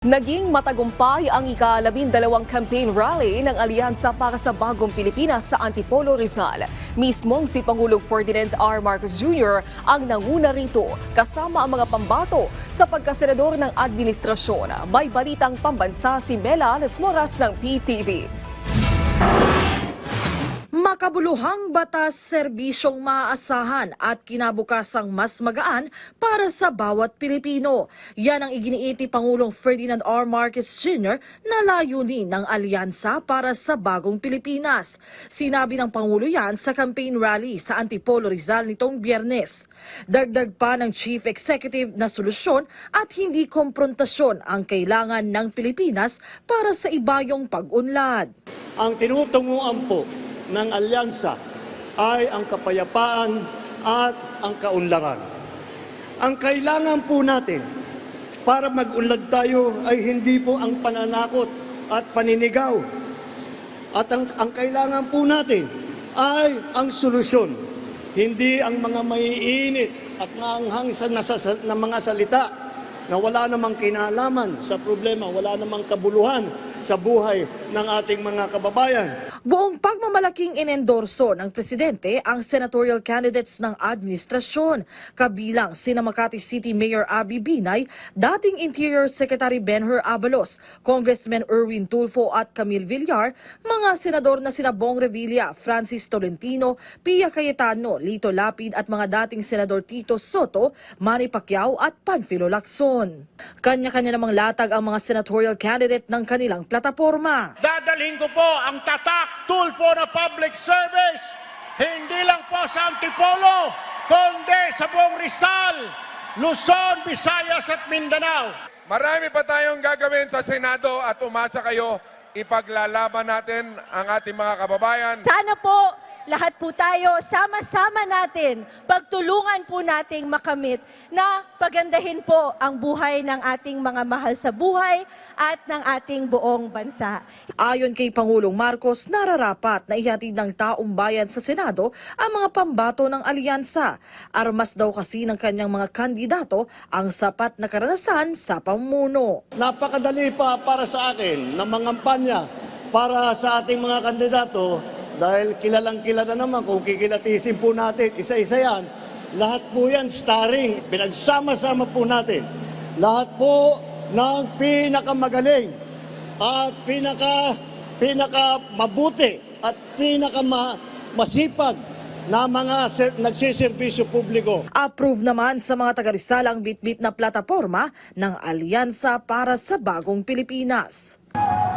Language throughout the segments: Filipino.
Naging matagumpay ang ika-12 campaign rally ng Alyansa para sa Bagong Pilipinas sa Antipolo, Rizal. Mismong si Pangulong Ferdinand R. Marcos Jr. ang nanguna rito kasama ang mga pambato sa pagkasenador ng administrasyon. May balitang pambansa si Mela Lesmoras ng PTV. Makabuluhang batas, serbisyong maaasahan at kinabukasang mas magaan para sa bawat Pilipino. Yan ang iginiiti Pangulong Ferdinand R. Marcos Jr. na layunin ng Alyansa para sa Bagong Pilipinas. Sinabi ng Pangulo yan sa campaign rally sa Antipolo, Rizal nitong Biyernes. Dagdag pa ng Chief Executive na solusyon at hindi komprontasyon ang kailangan ng Pilipinas para sa ibayong pag-unlad. Ang tinutunguan po ng alyansa ay ang kapayapaan at ang kaunlaran. Ang kailangan po natin para mag-unlad tayo ay hindi po ang pananakot at paninigaw. At ang kailangan po natin ay ang solusyon, hindi ang mga maiinit at maanghang na mga salita na wala namang kinalaman sa problema, wala namang kabuluhan sa buhay ng ating mga kababayan. Buong pagmamalaking inendorso ng Presidente ang senatorial candidates ng administrasyon, kabilang sina Makati City Mayor Abby Binay, dating Interior Secretary Benher Abalos, Congressman Erwin Tulfo at Camille Villar, mga senador na sina Bong Revilla, Francis Tolentino, Pia Cayetano, Lito Lapid at mga dating senador Tito Soto, Manny Pacquiao at Panfilo Lacson. Kanya-kanya namang latag ang mga senatorial candidate ng kanilang plataporma. Dadalhin ko po ang tatak Tulfo na public service, hindi lang po sa Antipolo, kundi sa buong Rizal, Luzon, Visayas at Mindanao. Marami pa tayong gagawin sa Senado at umasa kayo, ipaglalaban natin ang ating mga kababayan. Sana po lahat po tayo sama-sama natin, pagtulungan po nating makamit na pagandahin po ang buhay ng ating mga mahal sa buhay at ng ating buong bansa. Ayon kay Pangulong Marcos, nararapat na ihatid ng taong bayan sa Senado ang mga pambato ng alyansa. Armas daw kasi ng kanyang mga kandidato ang sapat na karanasan sa pamumuno. Napakadali pa para sa akin na mangampanya para sa ating mga kandidato dahil kilalang-kilala naman kung kikilatisin po natin, isa-isa yan. Lahat po yan starring, pinagsama-sama po natin. Lahat po ng pinakamagaling at pinakamabuti at pinakamasipag na mga nagsiservisyo publiko. Approve naman sa mga taga-Rizal ang bitbit na plataporma ng Alyansa para sa Bagong Pilipinas.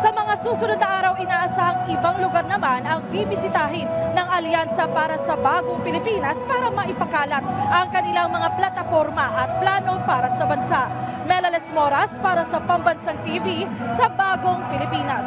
Sa mga susunod na araw, inaasahang ibang lugar naman ang bibisitahin ng Alyansa para sa Bagong Pilipinas para maipakalat ang kanilang mga plataporma at plano para sa bansa. Mela Lesmoras para sa Pambansang TV sa Bagong Pilipinas.